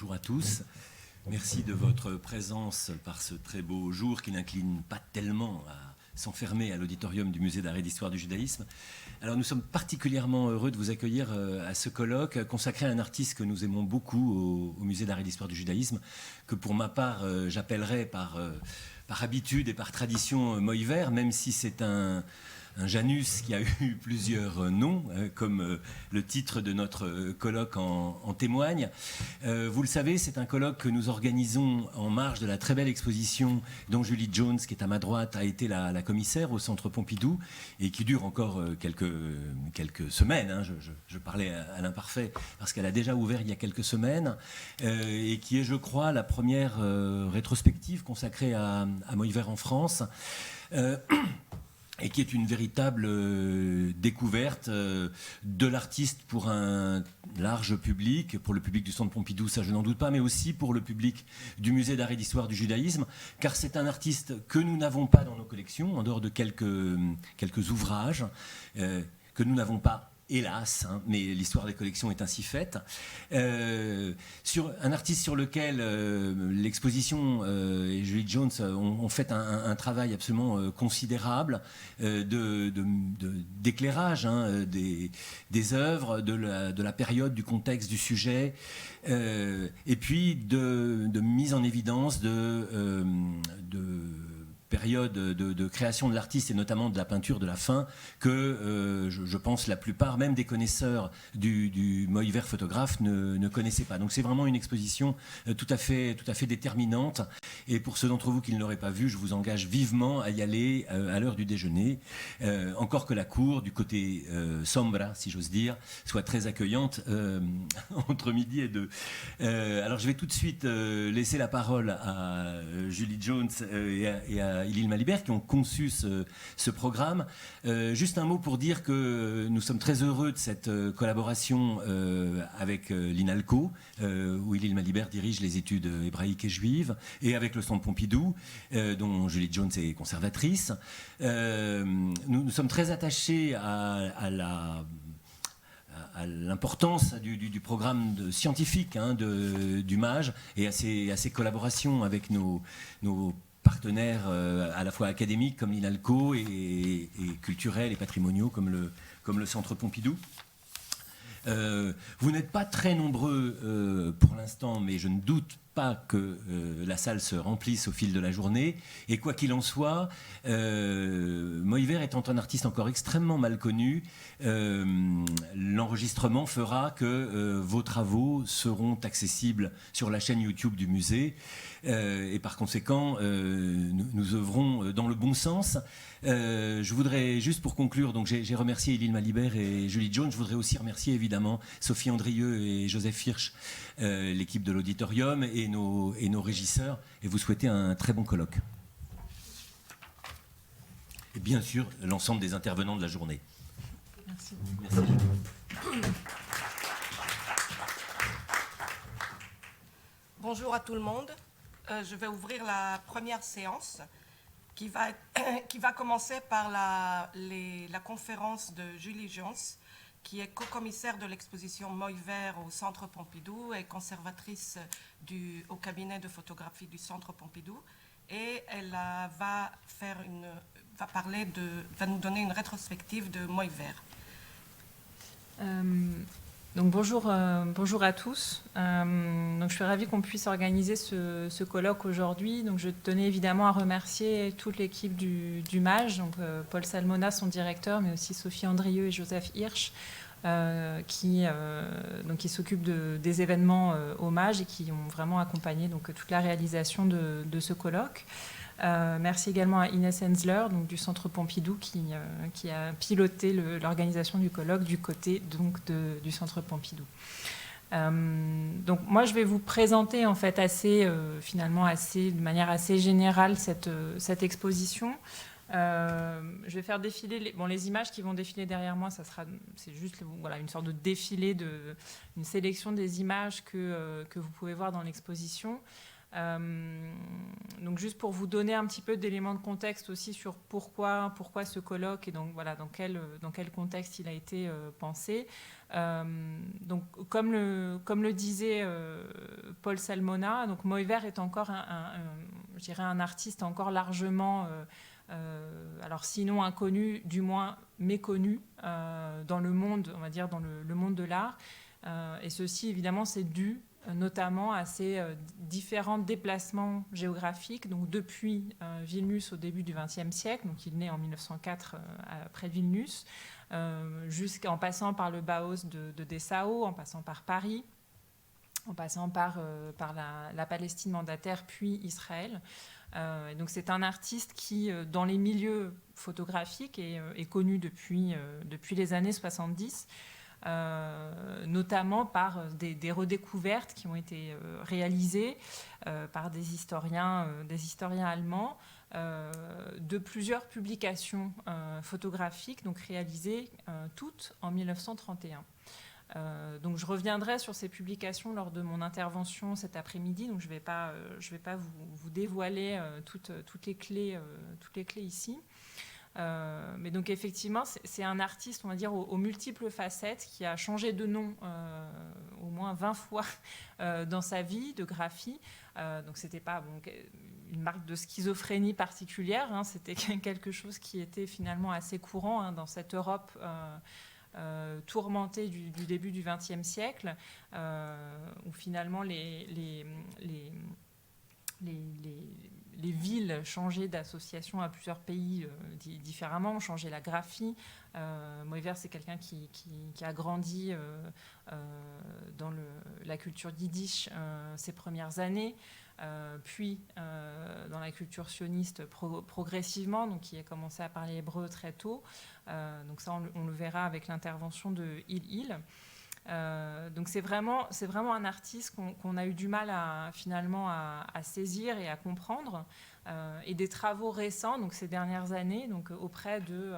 bonjour à tous. Merci de votre présence par ce très beau jour qui n'incline pas tellement à s'enfermer à l'auditorium du Musée d'art et d'histoire du judaïsme. Alors nous sommes particulièrement heureux de vous accueillir à ce colloque consacré à un artiste que nous aimons beaucoup au Musée d'art et d'histoire du judaïsme, que pour ma part j'appellerais par habitude et par tradition Moïver, même si c'est un Janus qui a eu plusieurs noms, comme le titre de notre colloque en témoigne. Vous le savez, c'est un colloque que nous organisons en marge de la très belle exposition dont Julie Jones, qui est à ma droite, a été la commissaire au Centre Pompidou et qui dure encore quelques semaines. Hein. Je parlais à l'imparfait parce qu'elle a déjà ouvert il y a quelques semaines et qui est, je crois, la première rétrospective consacrée à Moïver en France. Et qui est une véritable découverte de l'artiste pour un large public, pour le public du Centre Pompidou, ça je n'en doute pas, mais aussi pour le public du Musée d'art et d'histoire du judaïsme, car c'est un artiste que nous n'avons pas dans nos collections, en dehors de quelques ouvrages que nous n'avons pas. Hélas, hein, mais l'histoire des collections est ainsi faite. Sur un artiste sur lequel l'exposition et Julie Jones ont fait un travail absolument considérable d'éclairage hein, des œuvres, de la période, du contexte, du sujet, et puis de mise en évidence de période de création de l'artiste et notamment de la peinture de la fin que je pense la plupart, même des connaisseurs du Moïver photographe ne connaissaient pas. Donc c'est vraiment une exposition tout à fait déterminante et pour ceux d'entre vous qui ne l'auraient pas vu, je vous engage vivement à y aller à l'heure du déjeuner, encore que la cour du côté sombra, si j'ose dire, soit très accueillante entre midi et 2. Alors je vais tout de suite laisser la parole à Julie Jones et à Hillel Malibert qui ont conçu ce programme. Juste un mot pour dire que nous sommes très heureux de cette collaboration avec l'INALCO, où Hillel Malibert dirige les études hébraïques et juives, et avec le Centre Pompidou, dont Julie Jones est conservatrice. Nous sommes très attachés à l'importance du programme scientifique hein, du MAGE et à ses collaborations avec nos partenaires à la fois académiques comme l'INALCO et culturels et patrimoniaux comme le Centre Pompidou. Vous n'êtes pas très nombreux pour l'instant, mais je ne doute pas que la salle se remplisse au fil de la journée. Et quoi qu'il en soit, Moïver étant un artiste encore extrêmement mal connu, l'enregistrement fera que vos travaux seront accessibles sur la chaîne YouTube du musée. Et par conséquent, nous œuvrons dans le bon sens. Je voudrais, juste pour conclure, donc j'ai remercié Hillel Malibert et Julie Jones. Je voudrais aussi remercier évidemment Sophie Andrieux et Joseph Hirsch, l'équipe de l'auditorium et nos régisseurs, et vous souhaiter un très bon colloque. Et bien sûr, l'ensemble des intervenants de la journée. Merci. Merci. Bonjour à tout le monde. Je vais ouvrir la première séance qui va commencer par la conférence de Julie Jones, qui est co-commissaire de l'exposition Moïver au Centre Pompidou et conservatrice au cabinet de photographie du Centre Pompidou. Et elle va nous donner une rétrospective de Moïver. Donc bonjour à tous. Donc je suis ravie qu'on puisse organiser ce colloque aujourd'hui. Donc je tenais évidemment à remercier toute l'équipe du MAGE, donc Paul Salmona, son directeur, mais aussi Sophie Andrieux et Joseph Hirsch, qui s'occupent des événements au MAGE et qui ont vraiment accompagné donc toute la réalisation de ce colloque. Merci également à Inès Hensler donc, du Centre Pompidou qui a piloté l'organisation du colloque du côté donc, du Centre Pompidou. Donc moi je vais vous présenter en fait de manière assez générale cette exposition. Je vais faire défiler les images qui vont défiler derrière moi. C'est juste une sorte de défilé une sélection des images que vous pouvez voir dans l'exposition. Donc juste pour vous donner un petit peu d'éléments de contexte aussi sur pourquoi ce colloque et donc voilà dans quel contexte il a été pensé. Donc comme le disait Paul Salmona, donc Moïvert est encore je dirais un artiste encore largement alors sinon inconnu, du moins méconnu dans le monde, on va dire dans le monde de l'art. Et ceci évidemment c'est dû notamment à ces différents déplacements géographiques, donc depuis Vilnius au début du XXe siècle, donc il naît en 1904 près de Vilnius, jusqu'en passant par le Bauhaus de Dessau, en passant par Paris, en passant par la Palestine mandataire, puis Israël. Et donc c'est un artiste qui, dans les milieux photographiques, est connu depuis les années 70, notamment par des redécouvertes qui ont été réalisées par des historiens allemands, de plusieurs publications photographiques, donc réalisées toutes en 1931. Donc je reviendrai sur ces publications lors de mon intervention cet après-midi, donc je vais pas vous dévoiler toutes les clés ici. Mais donc effectivement, c'est un artiste, on va dire, aux multiples facettes, qui a changé de nom au moins 20 fois dans sa vie de graphie. Donc c'était pas une marque de schizophrénie particulière, hein, c'était quelque chose qui était finalement assez courant hein, dans cette Europe tourmentée du début du XXe siècle, où finalement les villes changeaient d'association à plusieurs pays différemment, changeaient la graphie. Moïvert, c'est quelqu'un qui a grandi dans la culture yiddish ses premières années, puis dans la culture sioniste progressivement, donc qui a commencé à parler hébreu très tôt. Donc ça, on le verra avec l'intervention de Hillel. Donc c'est vraiment un artiste qu'on a eu du mal finalement à saisir et à comprendre, et des travaux récents, donc ces dernières années, donc auprès de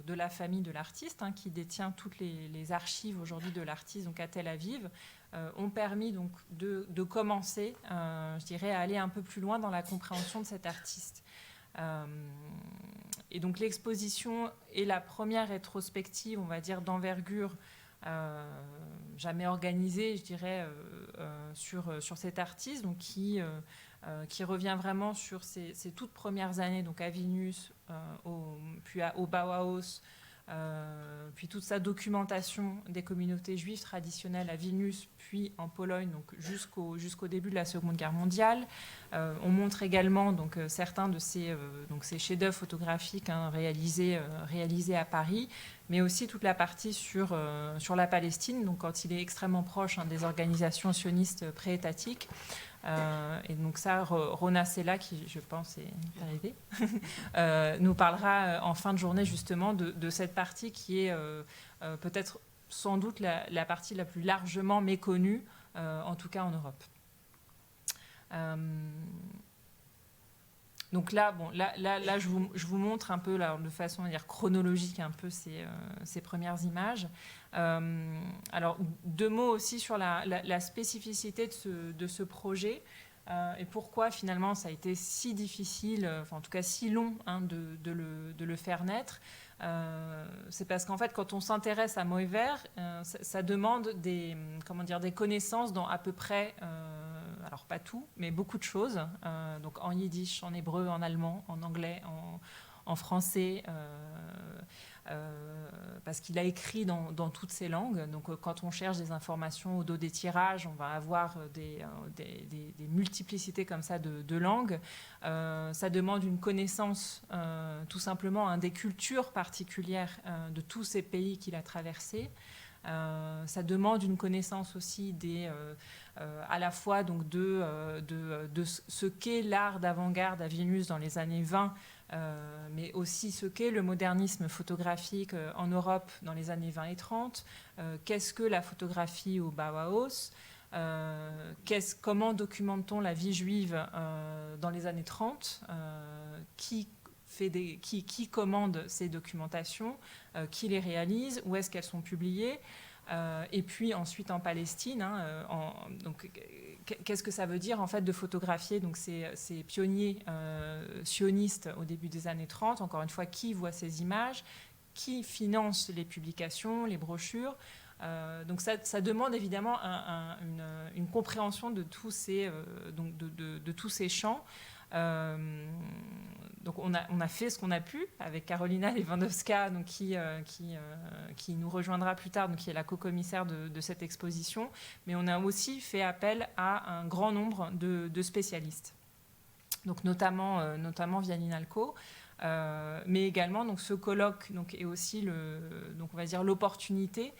la famille de l'artiste, hein, qui détient toutes les archives aujourd'hui de l'artiste, donc à Tel Aviv, ont permis donc de commencer, je dirais, à aller un peu plus loin dans la compréhension de cet artiste. Et donc l'exposition est la première rétrospective, on va dire, d'envergure jamais organisée, je dirais, sur cet artiste, donc qui revient vraiment sur ses toutes premières années, donc à Vilnius, puis au Bauhaus, puis toute sa documentation des communautés juives traditionnelles à Vilnius, puis en Pologne, donc jusqu'au début de la Seconde Guerre mondiale. On montre également donc certains de ces chefs-d'œuvre photographiques hein, réalisés à Paris, mais aussi toute la partie sur la Palestine, donc quand il est extrêmement proche hein, des organisations sionistes pré-étatiques. Et donc ça, Rona Sella, qui je pense est arrivée, nous parlera en fin de journée justement de cette partie qui est peut-être sans doute la partie la plus largement méconnue, en tout cas en Europe. Donc là, je vous montre un peu là, de façon à dire chronologique un peu ces premières images. Alors deux mots aussi sur la spécificité de ce projet et pourquoi finalement ça a été si difficile, enfin en tout cas si long hein, de le faire naître. C'est parce qu'en fait quand on s'intéresse à Moïvert, ça demande des connaissances dans à peu près alors pas tout, mais beaucoup de choses, donc en yiddish, en hébreu, en allemand, en anglais, en français, parce qu'il a écrit dans toutes ces langues. Donc quand on cherche des informations au dos des tirages, on va avoir des multiplicités comme ça de langues. Ça demande une connaissance tout simplement des cultures particulières de tous ces pays qu'il a traversés. Ça demande une connaissance aussi à la fois donc de ce qu'est l'art d'avant-garde à Vilnius dans les années 20, mais aussi ce qu'est le modernisme photographique en Europe dans les années 20 et 30. Qu'est-ce que la photographie au Bauhaus ? Comment documente-t-on la vie juive dans les années 30 ? Qui commande ces documentations, qui les réalise, où est-ce qu'elles sont publiées, et puis ensuite en Palestine. Donc, qu'est-ce que ça veut dire en fait de photographier donc ces pionniers sionistes au début des années 30? Encore une fois, qui voit ces images, qui finance les publications, les brochures? Donc ça demande évidemment une compréhension de tous ces, de tous ces champs. Donc on a fait ce qu'on a pu avec Karolina Lewandowska, donc qui nous rejoindra plus tard, donc qui est la co-commissaire de cette exposition, mais on a aussi fait appel à un grand nombre de spécialistes, donc notamment via l'INALCO, mais également donc ce colloque donc est aussi donc on va dire l'opportunité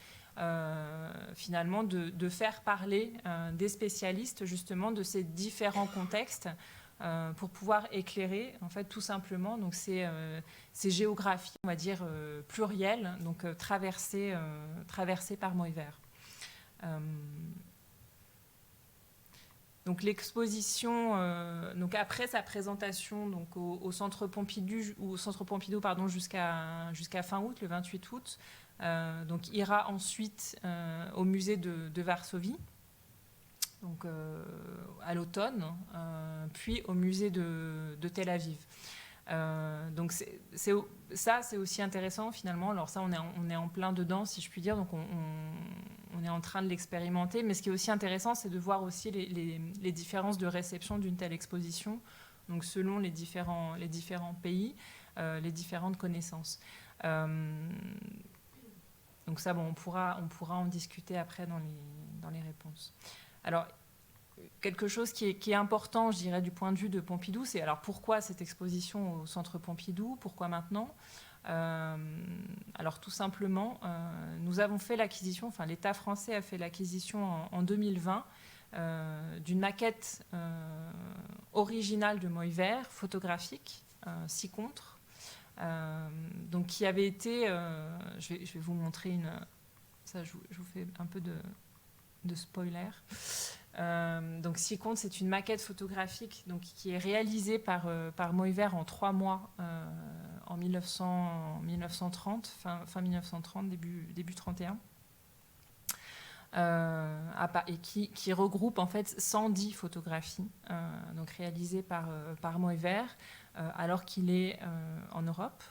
finalement de faire parler des spécialistes justement de ces différents contextes. Pour pouvoir éclairer, en fait, tout simplement, donc ces géographies, on va dire, plurielles, donc traversées par Moïvert. Donc l'exposition, donc après sa présentation donc au Centre Pompidou, pardon, jusqu'à fin août, le 28 août, donc ira ensuite au musée de Varsovie. Donc à l'automne, puis au musée de Tel Aviv. Donc ça, c'est aussi intéressant finalement. Alors ça, on est en plein dedans, si je puis dire. Donc on est en train de l'expérimenter. Mais ce qui est aussi intéressant, c'est de voir aussi les différences de réception d'une telle exposition, donc selon les différents pays, les différentes connaissances. Donc ça, bon, on pourra en discuter après dans les réponses. Alors, quelque chose qui est important, je dirais, du point de vue de Pompidou, c'est alors pourquoi cette exposition au Centre Pompidou? Pourquoi maintenant? Alors tout simplement, nous avons fait l'acquisition, enfin l'État français a fait l'acquisition en 2020 d'une maquette originale de Moïvert, photographique, 6 contre, donc qui avait été, je vais vous montrer ça je vous fais un peu de spoiler. Donc 6 contre, c'est une maquette photographique donc, qui est réalisée par Moïvert en 3 mois en 1930, fin 1930, début 31. Et qui regroupe en fait 110 photographies donc réalisées par Moïvert alors qu'il est en Europe.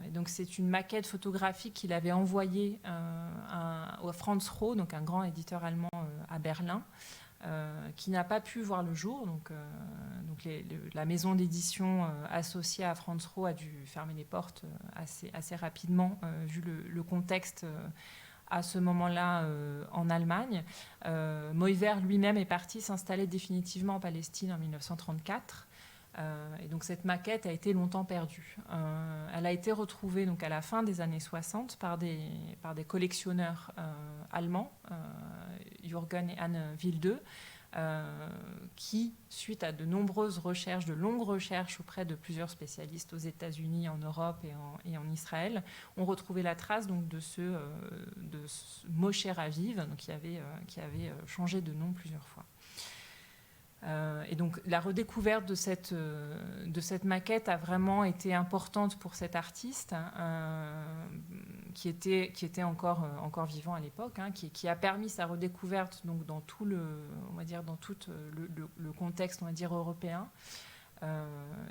Et donc c'est une maquette photographique qu'il avait envoyée à Franz Roh, donc un grand éditeur allemand à Berlin, qui n'a pas pu voir le jour. Donc la maison d'édition associée à Franz Roh a dû fermer les portes assez rapidement, vu le contexte à ce moment-là en Allemagne. Moïvert lui-même est parti s'installer définitivement en Palestine en 1934. Et donc cette maquette a été longtemps perdue. Elle a été retrouvée donc à la fin des années 60 par des collectionneurs allemands, Jürgen et Anne Wilde, qui, suite à de nombreuses recherches, de longues recherches auprès de plusieurs spécialistes aux États-Unis, en Europe et en Israël, ont retrouvé la trace donc de ce Moshe Raviv, donc qui avait changé de nom plusieurs fois. Et donc la redécouverte de cette maquette a vraiment été importante pour cet artiste qui était encore vivant à l'époque, qui a permis sa redécouverte donc dans tout le contexte on va dire européen,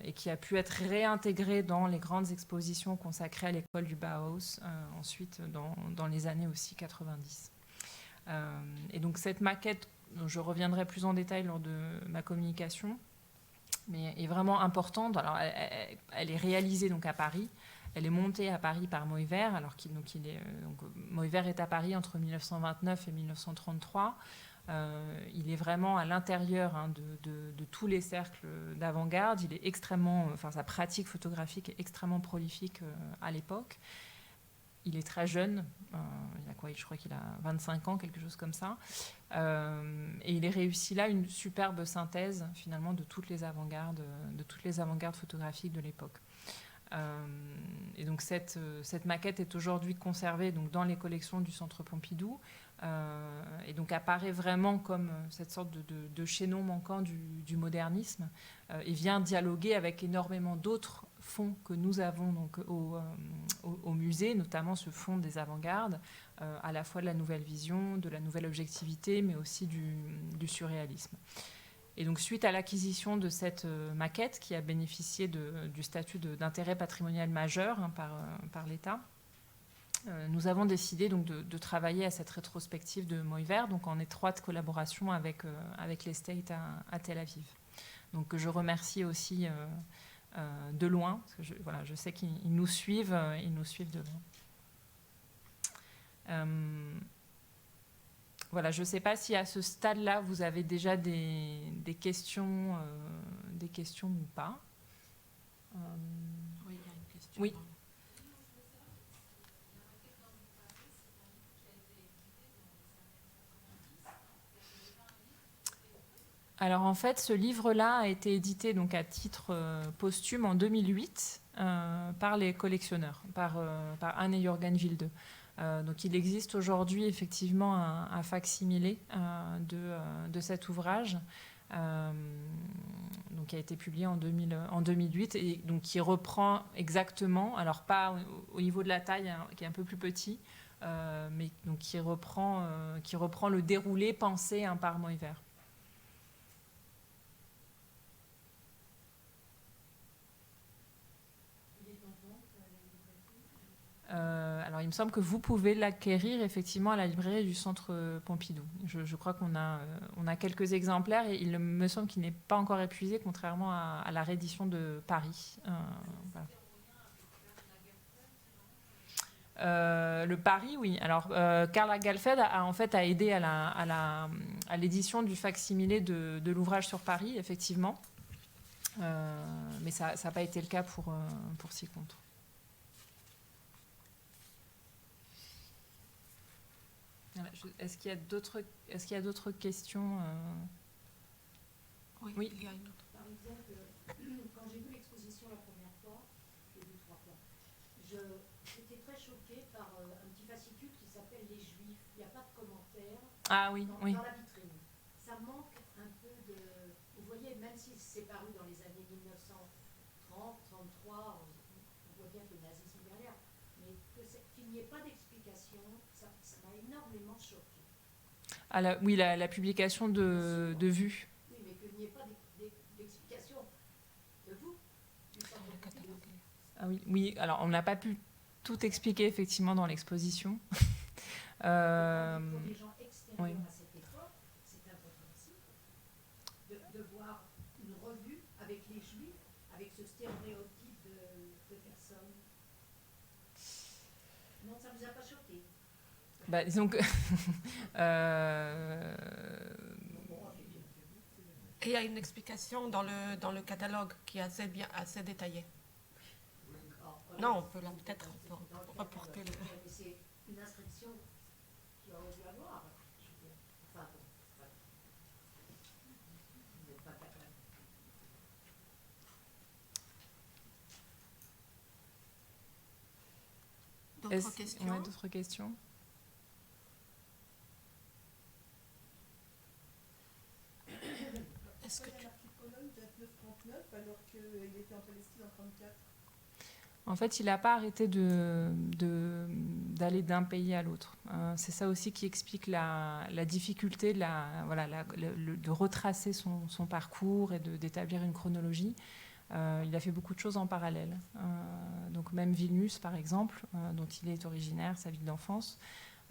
et qui a pu être réintégré dans les grandes expositions consacrées à l'école du Bauhaus ensuite dans les années aussi 90. Et donc cette maquette, je reviendrai plus en détail lors de ma communication, mais est vraiment importante. Alors, elle est réalisée donc à Paris. Elle est montée à Paris par Moïvert. Alors Moïvert est à Paris entre 1929 et 1933. Il est vraiment à l'intérieur de tous les cercles d'avant-garde. Il est sa pratique photographique est extrêmement prolifique à l'époque. Il est très jeune, je crois qu'il a 25 ans, quelque chose comme ça. Et il est réussi là une superbe synthèse finalement de toutes les avant-gardes photographiques de l'époque. Et donc cette maquette est aujourd'hui conservée donc, dans les collections du Centre Pompidou, et donc apparaît vraiment comme cette sorte de chaînon manquant du modernisme, et vient dialoguer avec énormément d'autres fonds que nous avons donc, au musée, notamment ce fonds des avant-gardes, à la fois de la nouvelle vision, de la nouvelle objectivité, mais aussi du surréalisme. Et donc, suite à l'acquisition de cette maquette qui a bénéficié du statut d'intérêt patrimonial majeur par l'État, nous avons décidé donc de travailler à cette rétrospective de Moïvert, donc en étroite collaboration avec l'Estate à Tel Aviv. Donc je remercie aussi de loin, parce que je sais qu'ils nous suivent de loin. Voilà, je ne sais pas si à ce stade-là, vous avez déjà des questions ou pas. Oui, il y a une question. Oui. Alors en fait, ce livre-là a été édité donc à titre posthume en 2008 par les collectionneurs, par Anne et Jürgen Wilde. Donc il existe aujourd'hui effectivement un facsimilé de cet ouvrage, donc qui a été publié en 2008 et donc qui reprend exactement, alors pas au niveau de la taille hein, qui est un peu plus petit, mais donc qui reprend le déroulé pensé hein, par Moïvert. Alors, il me semble que vous pouvez l'acquérir effectivement à la librairie du Centre Pompidou. Je crois qu'on a quelques exemplaires et il me semble qu'il n'est pas encore épuisé, contrairement à la réédition de Paris. Voilà. Le Paris, oui. Alors, Karl Lagerfeld a aidé à l'édition du facsimilé de l'ouvrage sur Paris, effectivement. Mais ça n'a pas été le cas pour Six-Contre. Est-ce qu'il y a d'autres questions Oui, il y a une autre. Par exemple, quand j'ai vu l'exposition la première fois, j'ai vu 3 fois, j'étais très choquée par un petit fascicule qui s'appelle Les Juifs. Il n'y a pas de commentaires dans la vitrine. Ça manque un peu de... Vous voyez, même si c'est paru dans les années 1930, 33, on voit bien que le nazisme est derrière, mais qu'il n'y ait pas d'explication, ça m'a énormément choquée. Oui, la publication de Vue. Oui, mais qu'il n'y ait pas d'explication de vous. Ah oui, alors on n'a pas pu tout expliquer effectivement dans l'exposition. Pour les gens extérieurs à cette époque, c'est incompréhensible de voir une revue avec les Juifs, avec ce stéréotype de personnes. Non, ça ne vous a pas choqué? Disons que... Et il y a une explication dans le catalogue qui est assez détaillée. Non, on peut peut-être reporter le... C'est une inscription qui aurait dû avoir. Enfin, vous n'êtes pas capable. D'autres questions? Ouais, d'autres questions? Est-ce que tu... Pologne date 939 alors qu'il était en Palestine en 34? En fait, il n'a pas arrêté d'aller d'un pays à l'autre. C'est ça aussi qui explique la difficulté de retracer son parcours et d'établir une chronologie. Il a fait beaucoup de choses en parallèle. Donc même Vilnius, par exemple, dont il est originaire, sa ville d'enfance,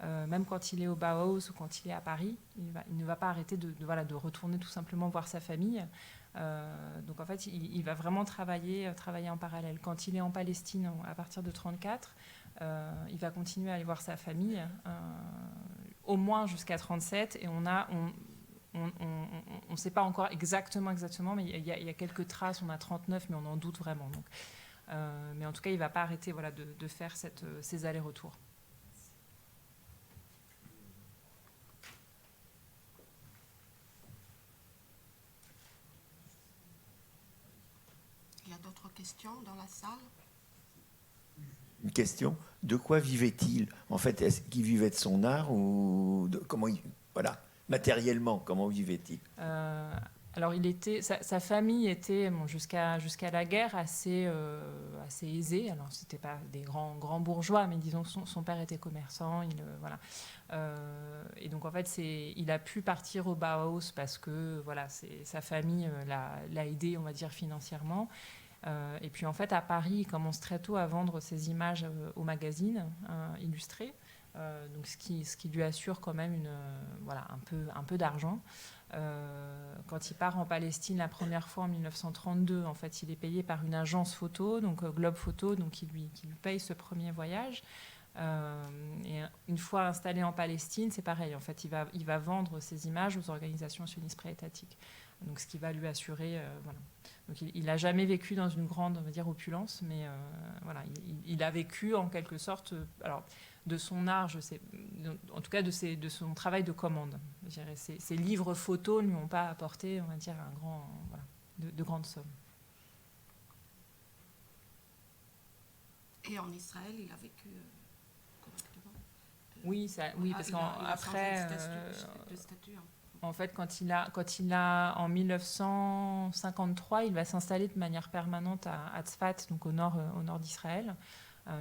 même quand il est au Bauhaus ou quand il est à Paris, il ne va pas arrêter de retourner tout simplement voir sa famille. Donc en fait, il va vraiment travailler en parallèle. Quand il est en Palestine à partir de 1934, il va continuer à aller voir sa famille, au moins jusqu'à 1937, et on ne sait pas encore exactement, mais il y a quelques traces, on a 1939, mais on en doute vraiment. Donc, mais en tout cas, il ne va pas arrêter de faire ces allers-retours. Il y a d'autres questions dans la salle? Une question, de quoi vivait-il? En fait, est-ce qu'il vivait de son art ou matériellement, comment vivait-il? Alors, sa famille était, bon, jusqu'à la guerre, assez aisée. Alors, c'était pas des grands bourgeois, mais disons son père était commerçant. Voilà. Et donc, en fait, il a pu partir au Bauhaus parce que voilà, sa famille l'a aidé, on va dire, financièrement. Et puis, en fait, à Paris, il commence très tôt à vendre ses images aux magazines illustrés. Donc, ce qui lui assure quand même un peu d'argent. Quand il part en Palestine la première fois en 1932, en fait, il est payé par une agence photo, donc Globe Photo, donc qui lui paye ce premier voyage. Et une fois installé en Palestine, c'est pareil. En fait, il va vendre ses images aux organisations sionistes pré-étatiques. Donc, ce qui va lui assurer, voilà. Donc, il n'a jamais vécu dans une grande, on va dire, opulence, mais voilà, il a vécu en quelque sorte. Alors, de son art, en tout cas de son travail de commande. Je dirais, ses livres photos ne lui ont pas apporté, on va dire, de grandes sommes. Et en Israël, il a vécu correctement. Oui, parce qu'après, de statut. En fait, quand il a en 1953, il va s'installer de manière permanente à Tzfat, donc au nord d'Israël.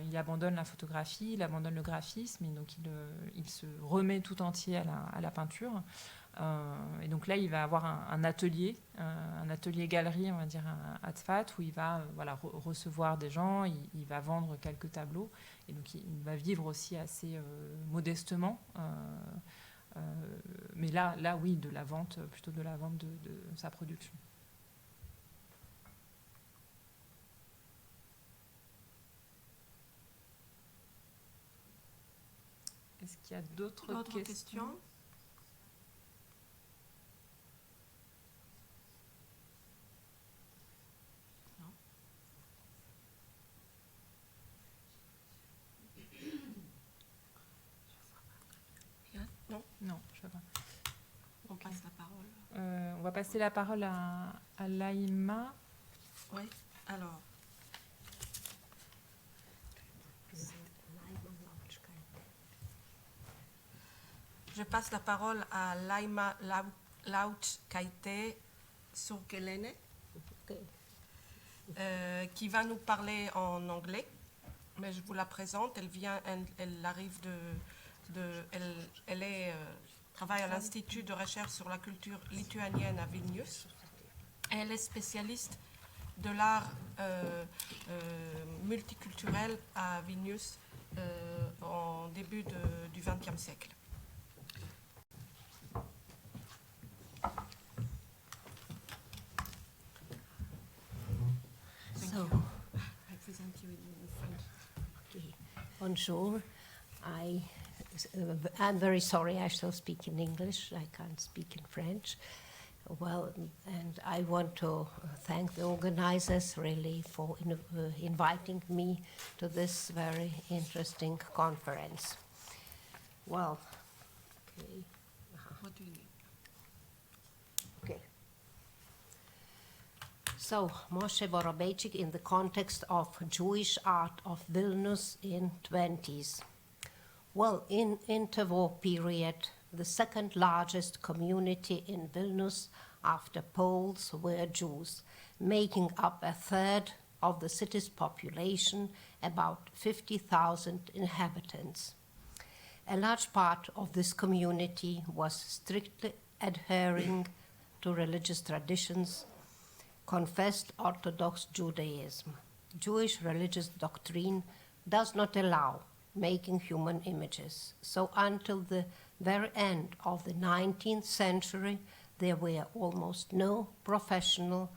Il abandonne la photographie, il abandonne le graphisme, et donc il se remet tout entier à la peinture. Et donc là, il va avoir un atelier galerie, on va dire, à Tzfat, où il va recevoir des gens, il va vendre quelques tableaux, et donc il va vivre aussi assez modestement. Mais là, oui, plutôt de la vente de sa production. Est-ce qu'il y a d'autres questions? Non, je ne sais pas. On passe la parole. On va passer la parole à Laïma. Oui, alors. Je passe la parole à Laïma Lautsch-Kaité Sourkelene, qui va nous parler en anglais. Mais je vous la présente. Elle arrive elle travaille à l'Institut de recherche sur la culture lituanienne à Vilnius. Elle est spécialiste de l'art multiculturel à Vilnius en début du XXe siècle. So, I present you in French. okay. Bonjour. I'm very sorry I shall speak in English. I can't speak in French. Well, and I want to thank the organizers really for inviting me to this very interesting conference. Well, okay. What do you need? Okay. So, Moshe Vorobeichik in the context of Jewish art of Vilnius in 20s. Well, in interwar period, the second largest community in Vilnius after Poles were Jews, making up a third of the city's population, about 50,000 inhabitants. A large part of this community was strictly adhering to religious traditions, confessed Orthodox Judaism. Jewish religious doctrine does not allow making human images. So until the very end of the 19th century, there were almost no professional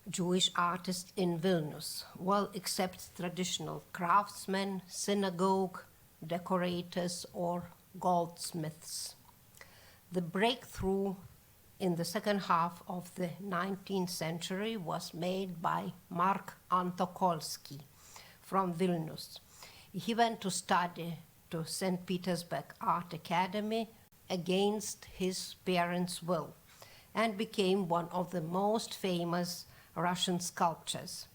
Jewish artists in Vilnius, well, except traditional craftsmen, synagogue decorators, or goldsmiths. The breakthrough in the second half of the 19th century was made by Mark Antokolsky from Vilnius. He went to study to St. Petersburg Art Academy against his parents' will and became one of the most famous Russian sculptors.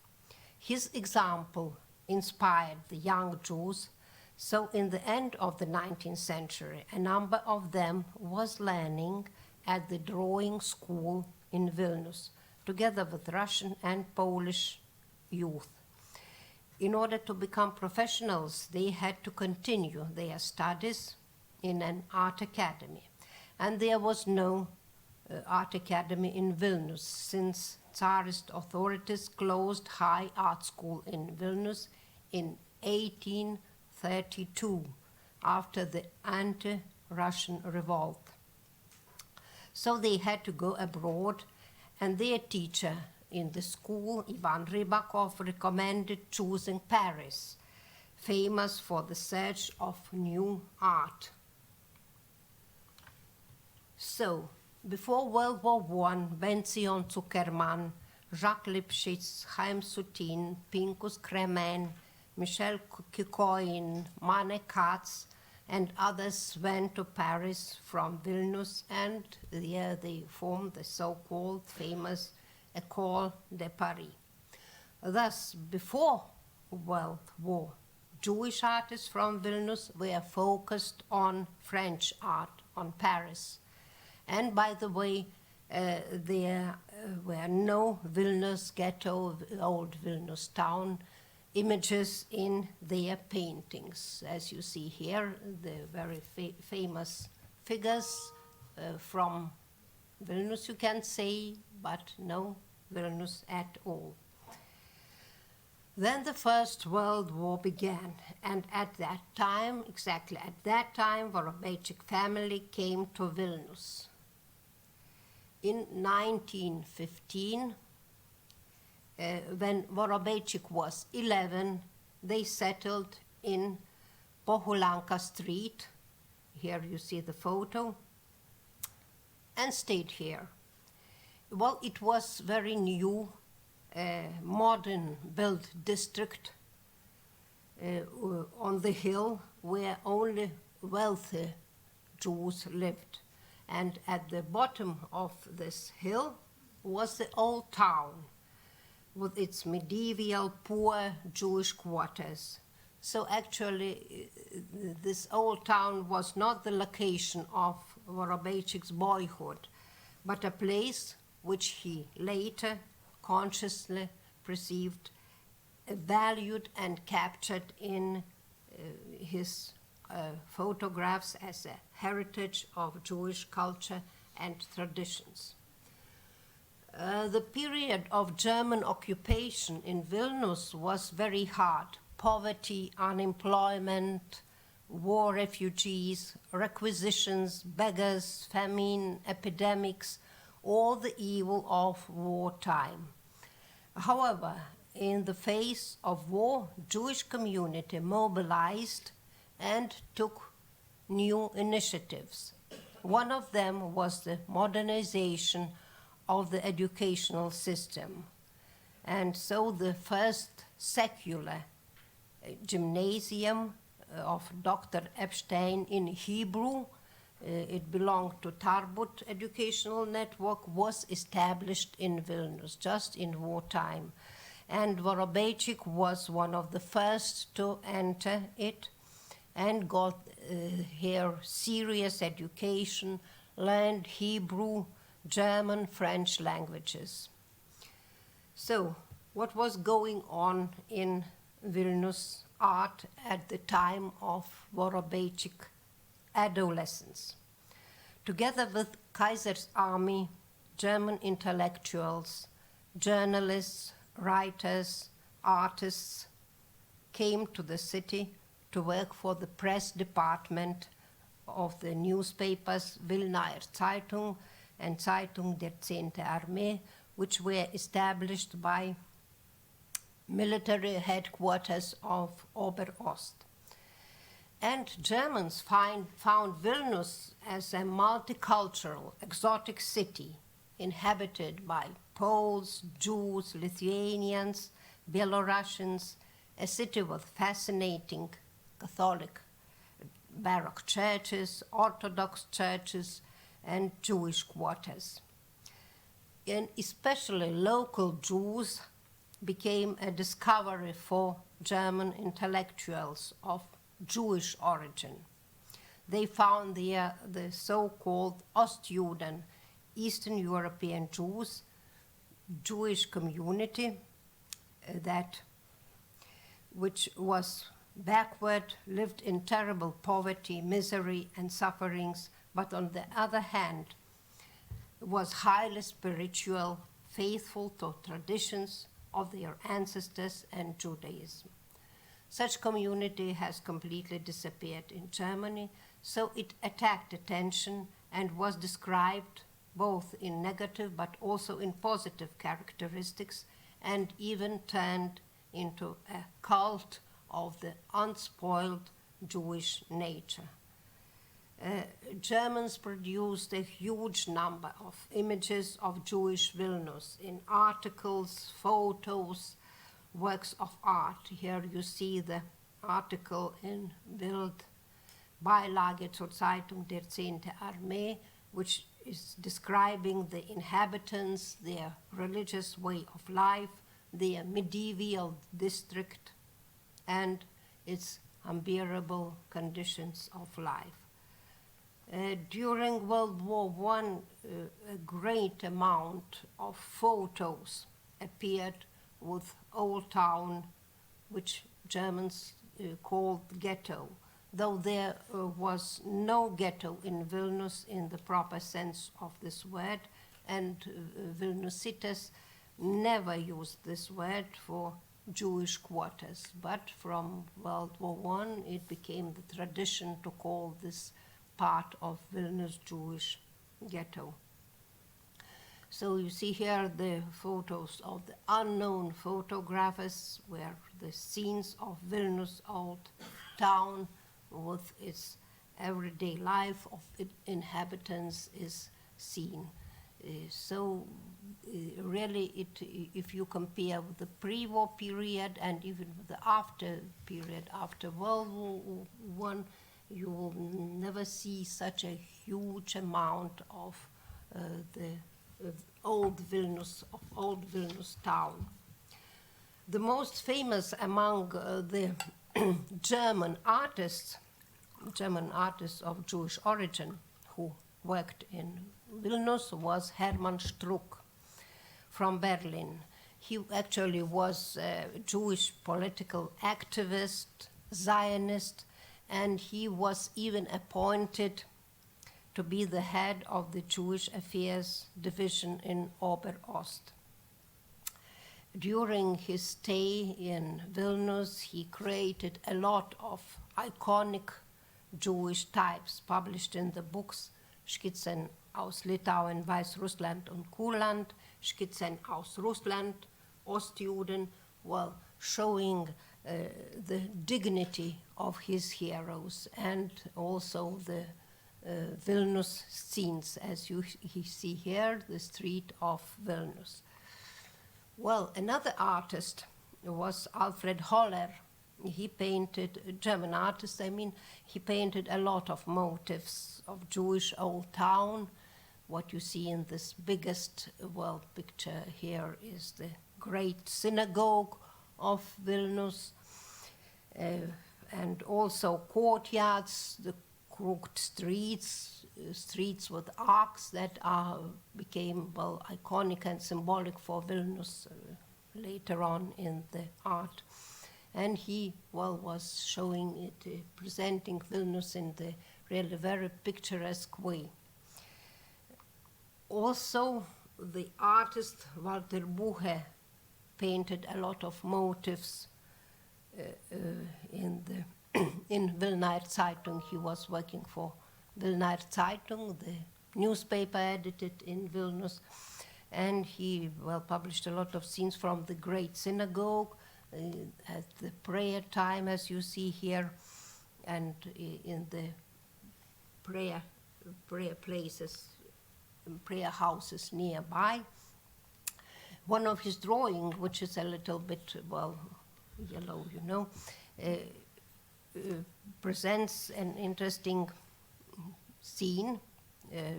His example inspired the young Jews, so in the end of the 19th century, a number of them was learning at the drawing school in Vilnius, together with Russian and Polish youth. In order to become professionals, they had to continue their studies in an art academy. And there was no art academy in Vilnius, since Tsarist authorities closed high art school in Vilnius in 1832, after the anti-Russian revolt. So they had to go abroad, and their teacher in the school, Ivan Rybakov, recommended choosing Paris, famous for the search of new art. So, before World War I, Ben-Zion Zuckerman, Jacques Lipschitz, Chaim Soutine, Pinchas Kremen, Michel Kikoin, Mane Katz, and others went to Paris from Vilnius, and there they formed the so-called famous École de Paris. Thus, before World War, Jewish artists from Vilnius were focused on French art, on Paris. And by the way, there were no Vilnius ghetto, old Vilnius town images in their paintings. As you see here, the very famous figures from Vilnius, you can say, but no Vilnius at all. Then the First World War began, and at that time, exactly at that time, Vorobeichik family came to Vilnius. In 1915, when Vorobeichik was 11, they settled in Pohulanka Street. Here you see the photo, and stayed here. Well, it was very new, modern built district on the hill where only wealthy Jews lived. And at the bottom of this hill was the old town with its medieval poor Jewish quarters. So actually, this old town was not the location of Vorobeichik's boyhood, but a place which he later consciously perceived, valued, and captured in his photographs as a heritage of Jewish culture and traditions. The period of German occupation in Vilnius was very hard. Poverty, unemployment, war refugees, requisitions, beggars, famine, epidemics, all the evil of wartime. However, in the face of war, Jewish community mobilized and took new initiatives. One of them was the modernization of the educational system. And so the first secular gymnasium of Dr. Epstein in Hebrew, it belonged to Tarbut Educational Network, was established in Vilnius just in wartime. And Vorobeichik was one of the first to enter it and got here serious education, learned Hebrew, German, French languages. So, what was going on in Vilnius art at the time of Vorobeichik adolescence? Together with Kaiser's army, German intellectuals, journalists, writers, artists came to the city to work for the press department of the newspapers Vilnaer Zeitung and Zeitung der 10. Armee, which were established by military headquarters of Oberost. And Germans found Vilnius as a multicultural, exotic city inhabited by Poles, Jews, Lithuanians, Belarusians, a city with fascinating Catholic Baroque churches, Orthodox churches, and Jewish quarters. And especially local Jews became a discovery for German intellectuals of Jewish origin. They found there the so-called Ostjuden Eastern European Jews, Jewish community which was backward, lived in terrible poverty, misery, and sufferings, but on the other hand, was highly spiritual, faithful to traditions of their ancestors and Judaism. Such community has completely disappeared in Germany, so it attracted attention and was described both in negative but also in positive characteristics, and even turned into a cult of the unspoiled Jewish nature. Germans produced a huge number of images of Jewish Vilnius in articles, photos, works of art. Here you see the article in Bild, Beilage zur Zeitung der 10. Armee, which is describing the inhabitants, their religious way of life, their medieval district, and its unbearable conditions of life. During World War I, a great amount of photos appeared with Old Town, which Germans called ghetto, though there was no ghetto in Vilnius in the proper sense of this word, and Vilniusites never used this word for Jewish quarters. But from World War I, it became the tradition to call this part of Vilnius Jewish ghetto. So you see here the photos of the unknown photographers, where the scenes of Vilnius Old Town with its everyday life of its inhabitants is seen. Really, if you compare with the pre-war period and even with the after period, after World War I, you will never see such a huge amount of the old Vilnius town. The most famous among the German artists of Jewish origin who worked in Vilnius was Hermann Struck from Berlin. He actually was a Jewish political activist, Zionist, and he was even appointed to be the head of the Jewish Affairs Division in Oberost. During his stay in Vilnius, he created a lot of iconic Jewish types published in the books Skizzen aus Litauen, Weißrussland und Kurland, Skizzen aus Russland, Ostjuden, well, showing the dignity of his heroes and also the Vilnius scenes, as you see here, the street of Vilnius. Well, another artist was Alfred Holler. He painted, a German artist, he painted a lot of motifs of Jewish old town. What you see in this biggest, picture here is the great synagogue of Vilnius, and also courtyards, the crooked streets, streets with arcs that became iconic and symbolic for Vilnius later on in the art. And he was showing it, presenting Vilnius in the really very picturesque way. Also, the artist Walter Buche painted a lot of motifs in Wilnaer Zeitung. He was working for Wilnaer Zeitung, the newspaper edited in Vilnius, and he published a lot of scenes from the great synagogue at the prayer time, as you see here, and in the prayer places, prayer houses nearby. One of his drawings, which is a little bit, yellow, presents an interesting scene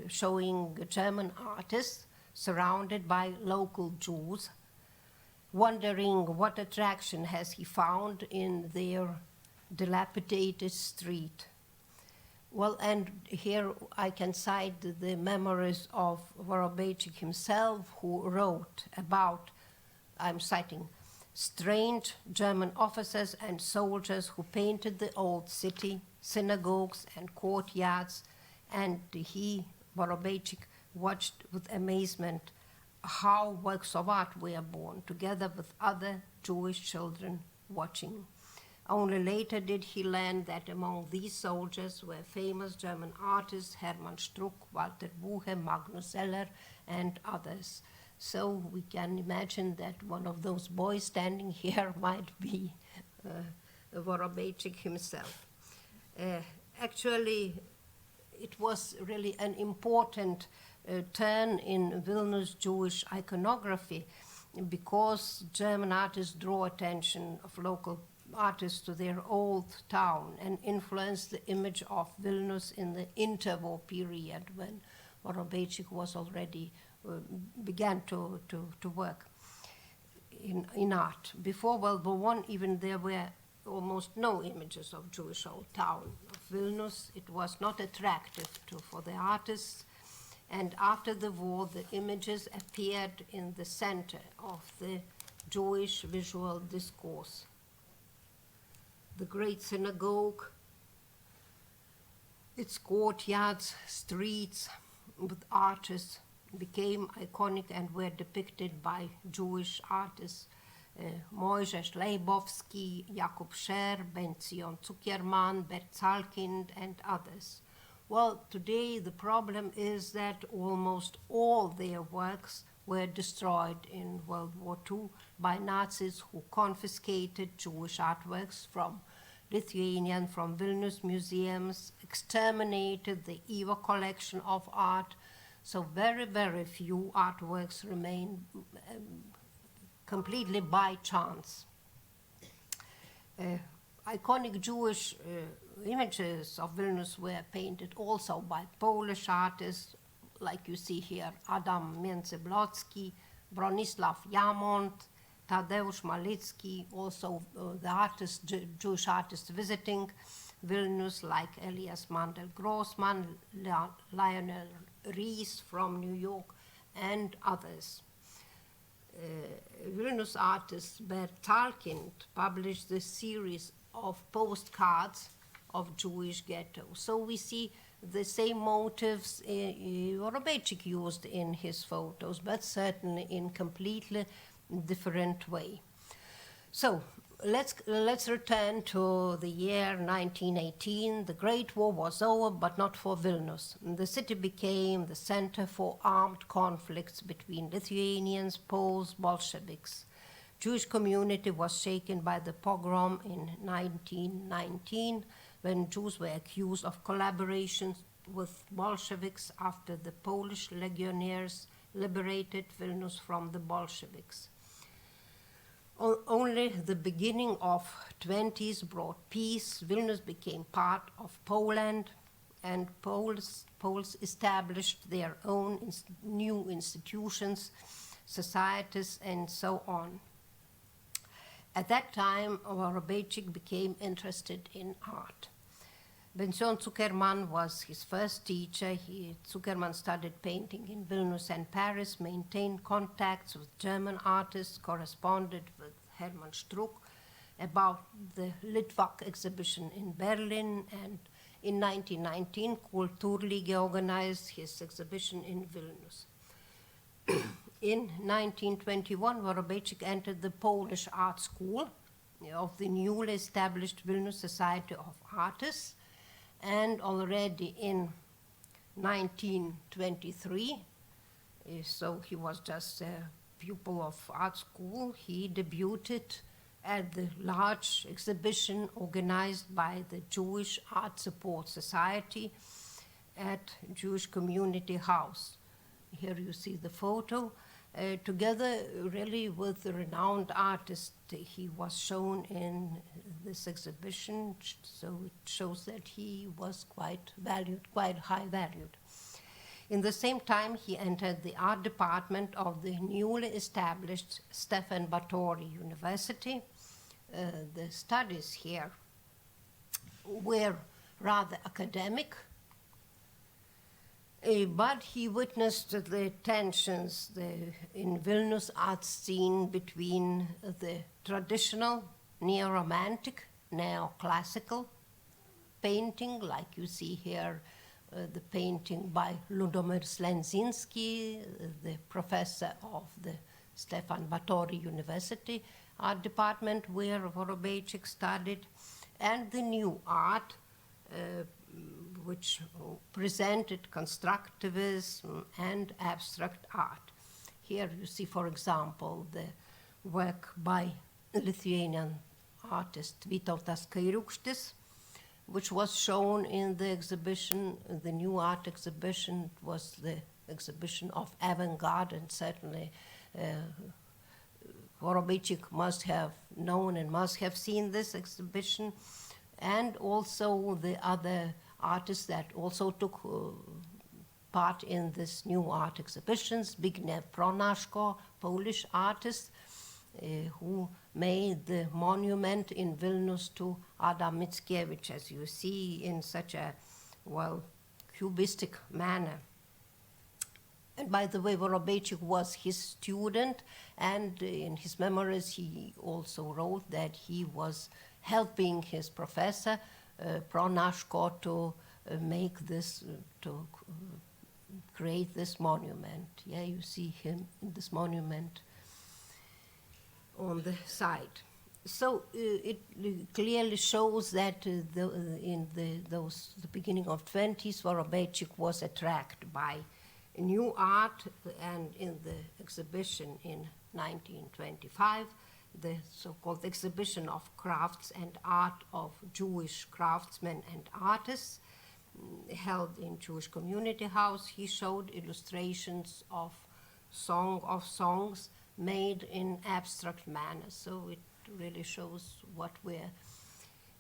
showing German artists surrounded by local Jews, wondering what attraction has he found in their dilapidated street. Well, and here I can cite the memories of Vorobeichik himself, who wrote about, I'm citing, strange German officers and soldiers who painted the old city, synagogues and courtyards, and he, Vorobeichik, watched with amazement how works of art were born, together with other Jewish children watching. Only later did he learn that among these soldiers were famous German artists Hermann Struck, Walter Buche, Magnus Eller, and others. So we can imagine that one of those boys standing here might be Vorobeichik himself. Actually, it was really an important turn in Vilnius Jewish iconography, because German artists draw attention of local artists to their old town and influenced the image of Vilnius in the interwar period when Vorobeichik was already began to work in art. Before World War I, even there were almost no images of Jewish old town of Vilnius. It was not attractive for the artists. And after the war, the images appeared in the center of the Jewish visual discourse. The great synagogue, its courtyards, streets with arches became iconic and were depicted by Jewish artists. Mojżesz Leibowski, Jakub Scher, Ben-Zion Zuckerman, Bert Salkind, and others. Well, today the problem is that almost all their works were destroyed in World War II by Nazis who confiscated Jewish artworks from Lithuanian, from Vilnius museums, exterminated the Eva collection of art. So very, very few artworks remain completely by chance. Iconic Jewish images of Vilnius were painted also by Polish artists, like you see here, Adam Międzyblocki, Bronislaw Jamont, Tadeusz Malicki, also the Jewish artists visiting Vilnius, like Elias Mandel Grossman, Lionel Rees from New York, and others. Vilnius artist Bert Salkind published this series of postcards of Jewish ghettos. So we see the same motives Vorobeichik used in his photos, but certainly in completely different way. So let's return to the year 1918. The Great War was over, but not for Vilnius. The city became the center for armed conflicts between Lithuanians, Poles, Bolsheviks. Jewish community was shaken by the pogrom in 1919, when Jews were accused of collaboration with Bolsheviks after the Polish legionnaires liberated Vilnius from the Bolsheviks. Only the beginning of 20s brought peace. Vilnius became part of Poland, and Poles established their own new institutions, societies, and so on. At that time, Vorobeichik became interested in art. Ben-Zion Zuckerman was his first teacher. Zuckerman studied painting in Vilnius and Paris, maintained contacts with German artists, corresponded with Hermann Struck about the Litvak exhibition in Berlin, and in 1919, Kulturliga organized his exhibition in Vilnius. In 1921, Vorobeichik entered the Polish art school of the newly established Vilnius Society of Artists, and already in 1923, so he was just a pupil of art school, he debuted at the large exhibition organized by the Jewish Art Support Society at Jewish Community House. Here you see the photo. Together really with the renowned artist, he was shown in this exhibition, so it shows that he was quite valued, quite high valued. In the same time, he entered the art department of the newly established Stefan Batory University. The studies here were rather academic. But he witnessed the tensions in Vilnius art scene between the traditional neo-romantic, neoclassical painting, like you see here, the painting by Ludomir Slenzinski, the professor of the Stefan Batory University Art Department, where Vorobeichik studied, and the new art, which presented constructivism and abstract art. Here you see, for example, the work by Lithuanian artist Vytautas Kairiūkštis, which was shown in the exhibition, the new art exhibition. It was the exhibition of avant-garde, and certainly Vorobeichik must have known and must have seen this exhibition, and also the other artists that also took part in this new art exhibitions. Zbigniew Pronaszko, Polish artist, who made the monument in Vilnius to Adam Mickiewicz, as you see, in such a, well, cubistic manner. And by the way, Vorobeichik was his student, and in his memoirs he also wrote that he was helping his professor, Pronaszko, to make this, to create this monument. Yeah, you see him in this monument on the side. So it clearly shows that in the beginning of 20s, Vorobeichik was attracted by new art, and in the exhibition in 1925, the so-called exhibition of crafts and art of Jewish craftsmen and artists, held in Jewish Community House, he showed illustrations of songs made in abstract manner. So it really shows what were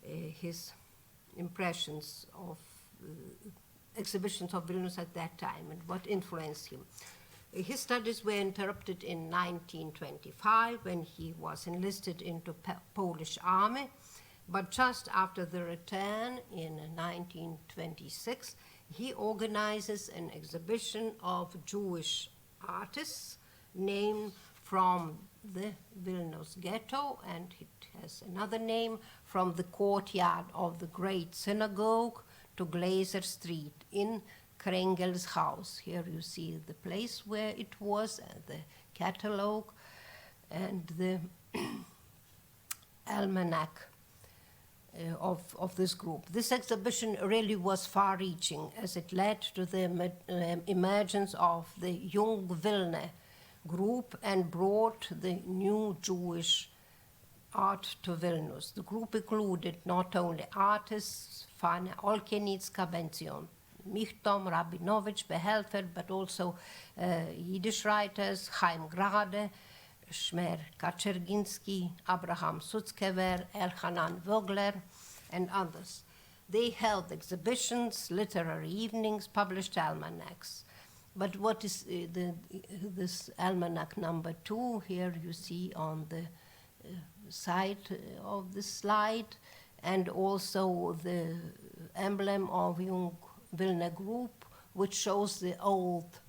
his impressions of exhibitions of Vilnius at that time and what influenced him. His studies were interrupted in 1925 when he was enlisted into Polish army, but just after the return in 1926, he organizes an exhibition of Jewish artists named from the Vilnius ghetto, and it has another name, from the courtyard of the Great Synagogue to Glazer Street in Krengel's house. Here you see the place where it was, the catalogue, and the almanac of this group. This exhibition really was far-reaching, as it led to the emergence of the Jung Vilna group and brought the new Jewish art to Vilnius. The group included not only artists, Fania Olkienitska, Benzion Michtom, Rabinovich, Behelfer, but also Yiddish writers, Chaim Grade, Shmer Kaczerginski, Abraham Sutzkever, Elhanan Vogler, and others. They held exhibitions, literary evenings, published almanacs. But what is this almanac number 2? Here you see on the side of the slide, and also the emblem of Jung Vilna group, which shows the old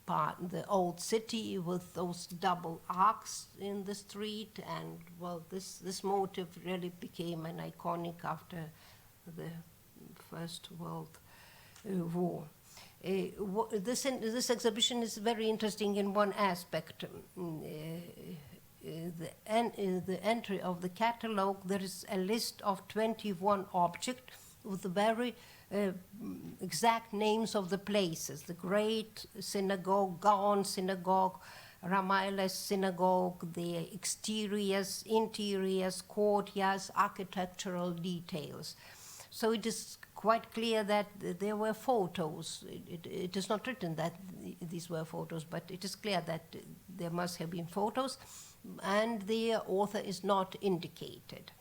the old city with those double arcs in the street, and well, this motive really became an iconic after the First World War. This exhibition is very interesting in one aspect. The entry of the catalogue, there is a list of 21 objects with the very exact names of the places: the Great Synagogue, Gaon Synagogue, Ramayles Synagogue, the exteriors, interiors, courtyards, architectural details. So it is quite clear that there were photos. It is not written that these were photos, but it is clear that there must have been photos, and the author is not indicated.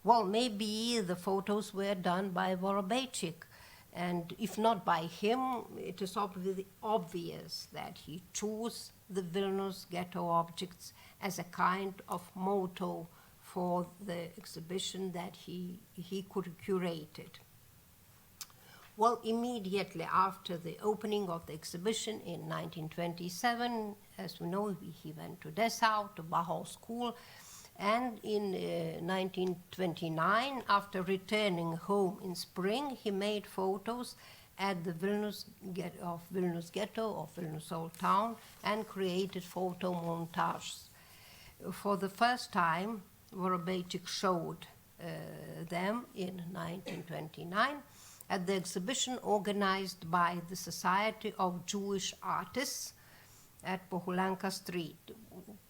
Well, maybe the photos were done by Vorobeichik, and if not by him, it is obvious that he chose the Vilnius ghetto objects as a kind of motto for the exhibition that he curate it. Well, immediately after the opening of the exhibition in 1927, as we know, he went to Dessau, to Bauhaus School, and in 1929, after returning home in spring, he made photos at the Vilnius Ghetto, of Vilnius Old Town, and created photo montages. For the first time, Vorobeichik showed them in 1929 at the exhibition organized by the Society of Jewish Artists at Pohulanka Street.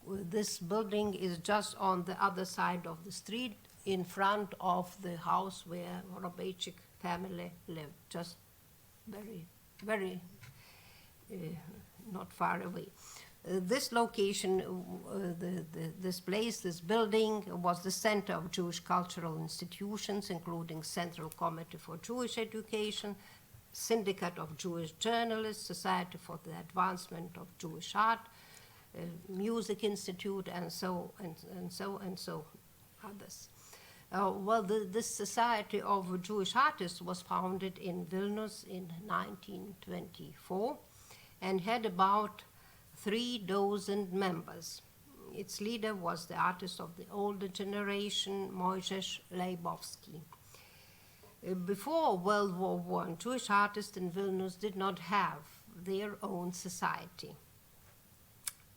This building is just on the other side of the street, in front of the house where Vorobeichik family lived, just very not far away. This location, this place, this building was the center of Jewish cultural institutions, including Central Committee for Jewish Education, Syndicate of Jewish Journalists, Society for the Advancement of Jewish Art, Music Institute, and so others. This Society of Jewish Artists was founded in Vilnius in 1924 and had about 36 members. Its leader was the artist of the older generation, Mojżesz Leibowski. Before World War I, Jewish artists in Vilnius did not have their own society.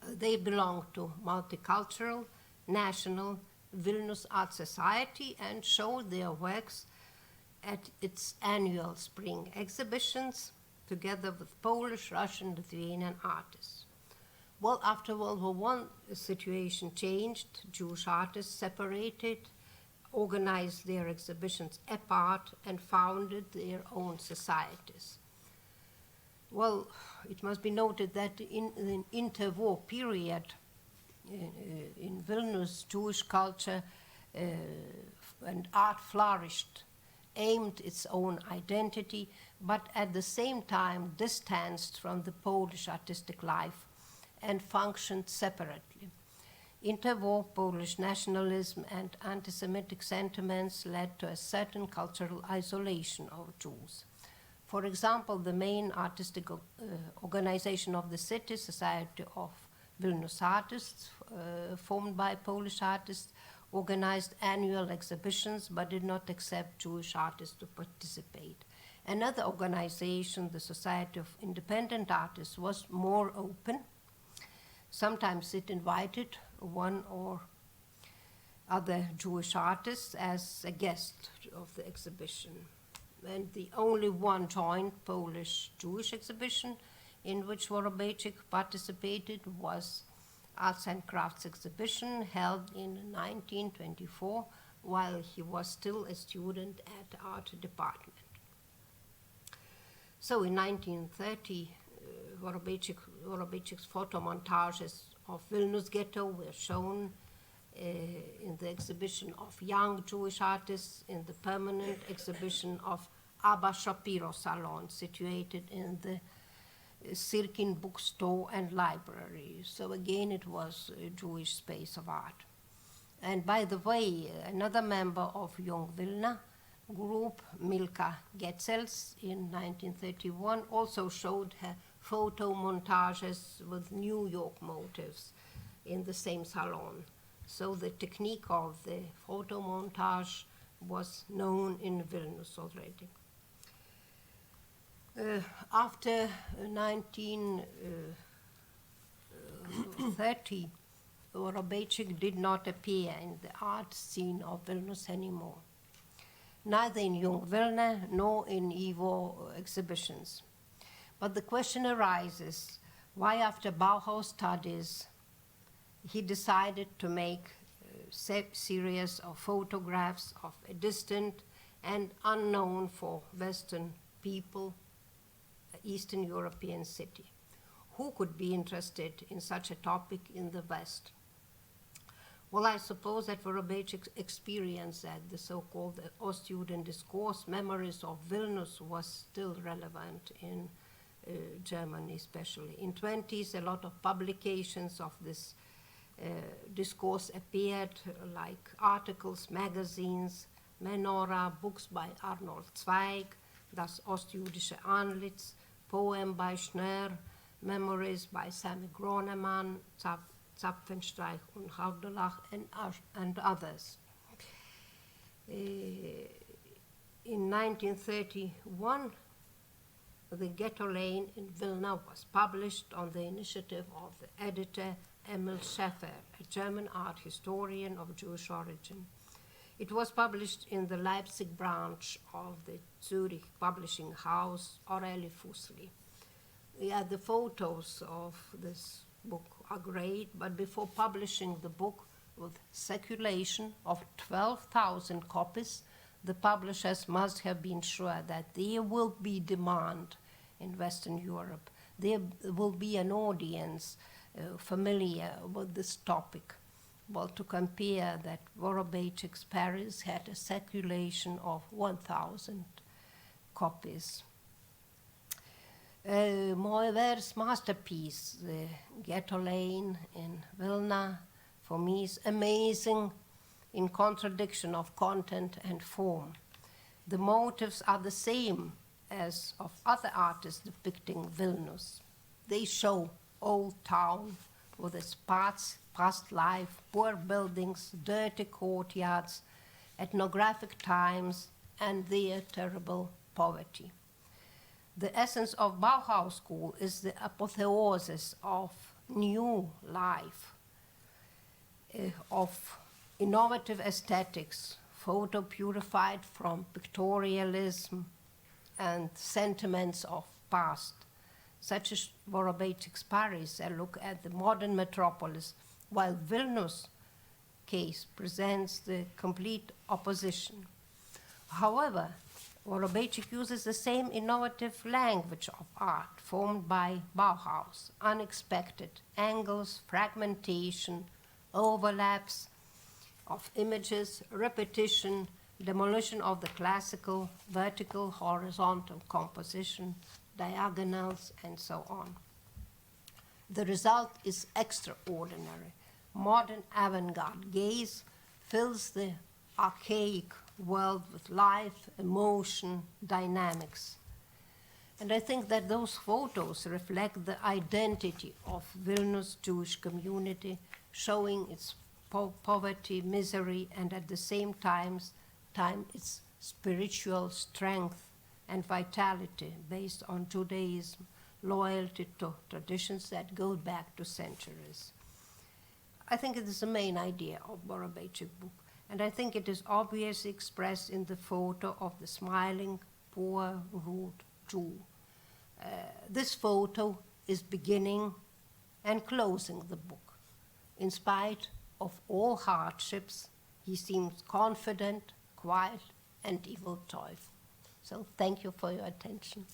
They belonged to multicultural, national Vilnius Art Society and showed their works at its annual spring exhibitions together with Polish, Russian, Lithuanian artists. Well, after World War I, the situation changed. Jewish artists separated, organized their exhibitions apart, and founded their own societies. Well, it must be noted that in the interwar period, in Vilnius, Jewish culture and art flourished, aimed its own identity, but at the same time distanced from the Polish artistic life and functioned separately. Interwar Polish nationalism and anti-Semitic sentiments led to a certain cultural isolation of Jews. For example, the main artistic organization of the city, Society of Vilnius Artists, formed by Polish artists, organized annual exhibitions but did not accept Jewish artists to participate. Another organization, the Society of Independent Artists, was more open. Sometimes it invited one or other Jewish artists as a guest of the exhibition. And the only one joint Polish-Jewish exhibition in which Vorobeichik participated was Arts and Crafts exhibition held in 1924 while he was still a student at the art department. So in 1930, Vorobeichik's photo montages of Vilnius Ghetto were shown in the exhibition of young Jewish artists in the permanent exhibition of Abba Shapiro Salon, situated in the Sirkin bookstore and library. So again, it was a Jewish space of art. And by the way, another member of Young Vilna group, Milka Getzels, in 1931, also showed her photo montages with New York motifs in the same salon. So the technique of the photo montage was known in Vilnius already. After 1930, Vorobeichik did not appear in the art scene of Vilnius anymore, neither in Young Vilna nor in Ivo exhibitions. But the question arises, why after Bauhaus studies he decided to make a series of photographs of a distant and unknown for Western people Eastern European city? Who could be interested in such a topic in the West? Well, I suppose that Vorobeichik's experience at the so-called Ostjuden discourse, Memories of Vilnius, was still relevant in Germany especially. In 1920s, a lot of publications of this discourse appeared, like articles, magazines, Menora, books by Arnold Zweig, Das Ostjüdische Antlitz, poem by Schner, memories by Sammy Gronemann, Zapfenstreich und Haudelach, and others. In 1931, The Ghetto Lane in Vilna was published on the initiative of the editor Emil Schäfer, a German art historian of Jewish origin. It was published in the Leipzig branch of the Zurich publishing house Aurelie Fuseli. Yeah, the photos of this book are great, but before publishing the book with circulation of 12,000 copies, the publishers must have been sure that there will be demand in Western Europe. There will be an audience familiar with this topic. Well, to compare that, Vorobeichik's Paris had a circulation of 1,000 copies. Moever's masterpiece, The Ghetto Lane in Vilna, for me is amazing in contradiction of content and form. The motives are the same as of other artists depicting Vilnius. They show old town with its past life, poor buildings, dirty courtyards, ethnographic times, and their terrible poverty. The essence of Bauhaus school is the apotheosis of new life, of innovative aesthetics, photo purified from pictorialism and sentiments of past, such as Vorobeichik's Paris, a look at the modern metropolis, while Vilnius' case presents the complete opposition. However, Vorobeichik uses the same innovative language of art formed by Bauhaus, unexpected angles, fragmentation, overlaps of images, repetition, demolition of the classical, vertical, horizontal composition, diagonals, and so on. The result is extraordinary. Modern avant-garde gaze fills the archaic world with life, emotion, dynamics. And I think that those photos reflect the identity of Vilnius Jewish community, showing its poverty, misery, and at the same time its spiritual strength and vitality based on Judaism, loyalty to traditions that go back to centuries. I think it is the main idea of Vorobeichik book, and I think it is obviously expressed in the photo of the smiling, poor, rude Jew. This photo is beginning and closing the book. In spite of all hardships, he seems confident, quiet, and evil joyful. So thank you for your attention.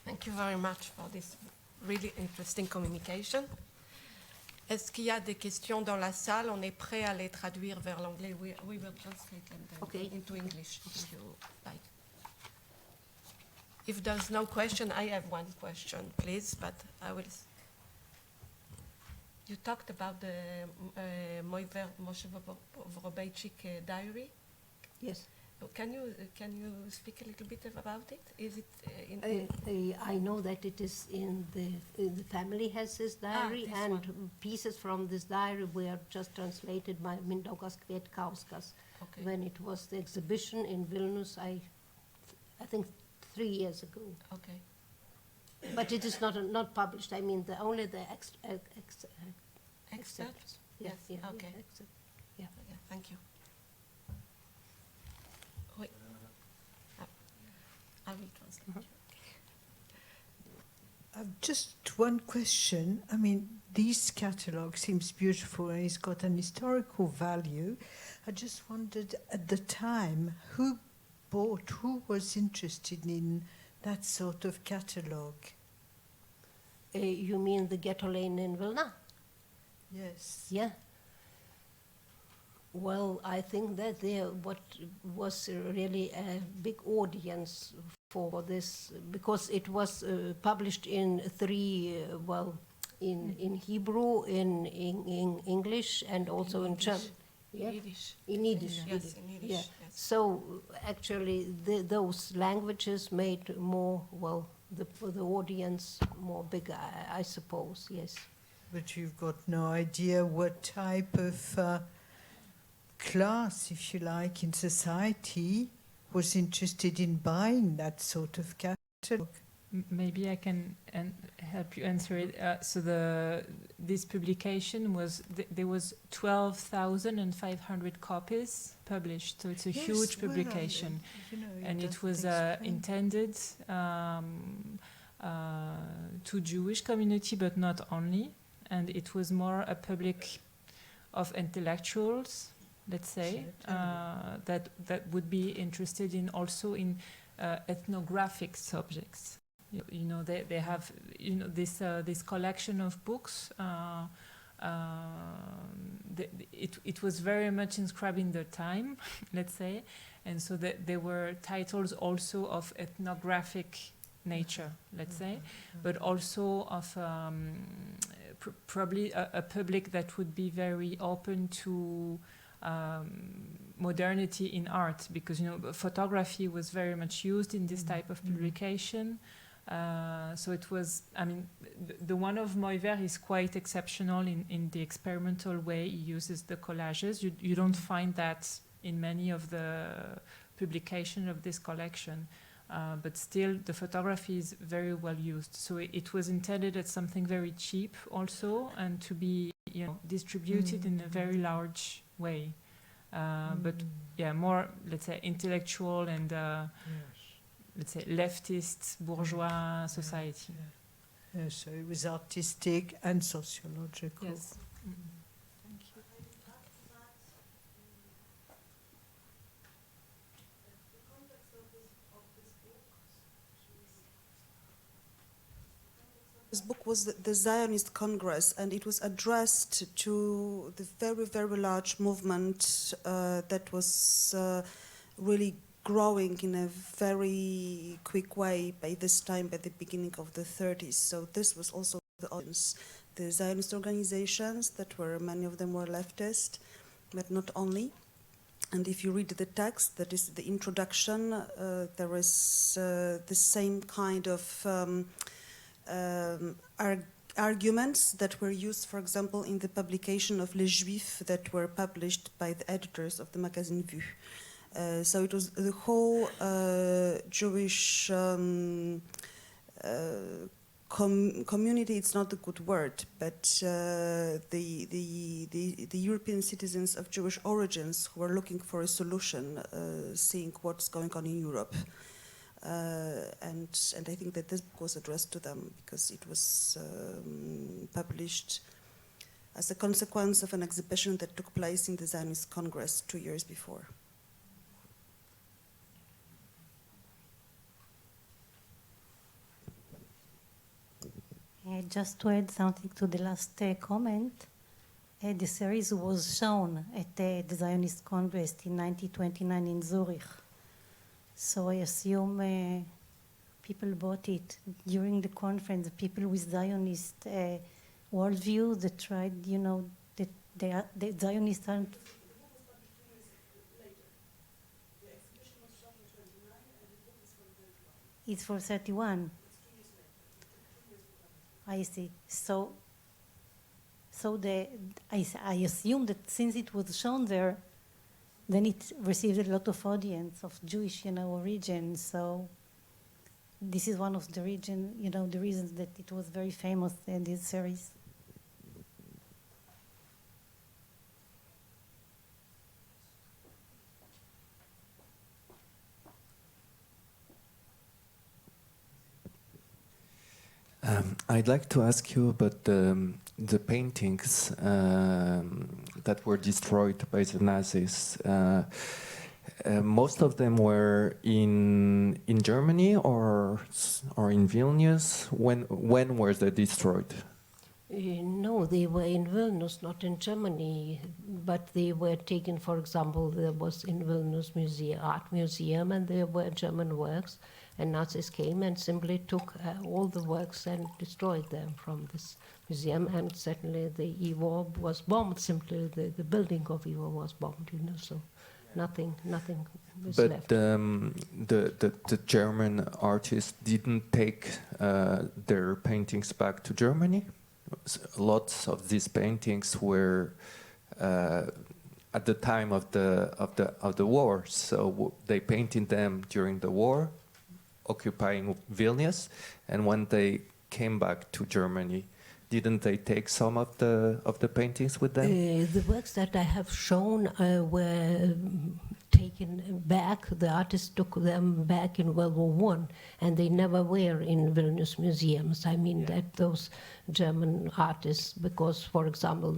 Thank you very much for this really interesting communication. Est-ce qu'il y a des questions dans la salle? On est prêt à les traduire vers l'anglais. We will translate them then into English if you like. If there's no question, I have one question, please, but I will. You talked about the Moshe Vorobeichik diary. Yes. Can you speak a little bit about it? Is it I know that it is in the family has this diary, and one. Pieces from this diary were just translated by Mindaugas Kvietkauskas when it was the exhibition in Vilnius. I think 3 years ago. Okay. But it is not published. I mean, only the excerpts. Yes. Yeah. Yeah, Okay. excerpt. Yeah. Yeah. Thank you. Wait. I will translate. Just one question. I mean, this catalogue seems beautiful and it's got an historical value. I just wondered at the time who was interested in that sort of catalogue? You mean the Ghetto Lane in Vilna? Yes. Yeah. Well, I think that what was really a big audience for this, because it was published in in Hebrew, in English, and also in German. Yeah. Yiddish. In Yiddish. Yes, in Yiddish. Yeah. Yes. So actually, those languages made more, well, for the audience more big, I suppose, yes. But you've got no idea what type of class, if you like, in society was interested in buying that sort of catalogue. Maybe I can help you answer it. So this publication was there was 12,500 copies published. So it's a huge publication, and it was intended to Jewish community, but not only. And it was more a public of intellectuals, let's say, that would be interested in also in ethnographic subjects. You know, they have, you know, this collection of books. It was very much inscribed in their time, let's say, and so there were titles also of ethnographic nature, let's say, but also of probably a public that would be very open to modernity in art, because, you know, photography was very much used in this type of publication. So it was, I mean, the one of Moivert is quite exceptional in the experimental way he uses the collages. You don't find that in many of the publication of this collection, but still the photography is very well used. So it was intended as something very cheap also, and to be, you know, distributed in a very large way. But yeah, more, let's say, intellectual and let's say leftist bourgeois society. So it was artistic and sociological. Yes. Thank you. This book was the Zionist Congress, and it was addressed to the very, very large movement that was really growing in a very quick way by this time, by the beginning of the 30s. So this was also the audience. The Zionist organizations, that were, many of them were leftist, but not only. And if you read the text, that is the introduction, there is the same kind of arguments that were used, for example, in the publication of Les Juifs that were published by the editors of the magazine Vue. So it was the whole Jewish community. It's not a good word, but the European citizens of Jewish origins who were looking for a solution, seeing what's going on in Europe. And I think that this book was addressed to them because it was published as a consequence of an exhibition that took place in the Zionist Congress 2 years before. Just to add something to the last comment, the series was shown at the Zionist Congress in 1929 in Zurich. So I assume people bought it during the conference. People with Zionist worldview that tried, you know, that the Zionists aren't. It's for 31. I see. So I assume that since it was shown there, then it received a lot of audience of Jewish, you know, origin. So this is one of the the reasons that it was very famous in this series. I'd like to ask you about the paintings that were destroyed by the Nazis. Most of them were in Germany or in Vilnius. When were they destroyed? No, they were in Vilnius, not in Germany, but they were taken, for example, there was in Vilnius art museum, and there were German works, and Nazis came and simply took all the works and destroyed them from this museum, and certainly the Ivo was bombed, simply the building of Ivo was bombed, so nothing was but left. The German artists didn't take their paintings back to Germany. Lots of these paintings were at the time of the war, so they painted them during the war, occupying Vilnius, and when they came back to Germany, didn't they take some of the paintings with them? The works that I have shown were taken back. The artists took them back in World War I, and they never were in Vilnius museums. I mean that those German artists, because, for example,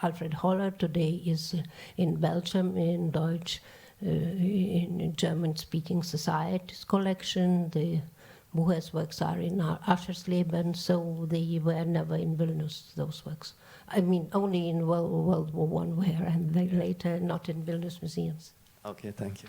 Alfred Holler today is in Belgium in Deutsch, in German-speaking societies collection. The Bucher's works are in Aschersleben, so they were never in Vilnius, those works. I mean, only in World War I were, and they later not in Vilnius museums. Okay, thank you.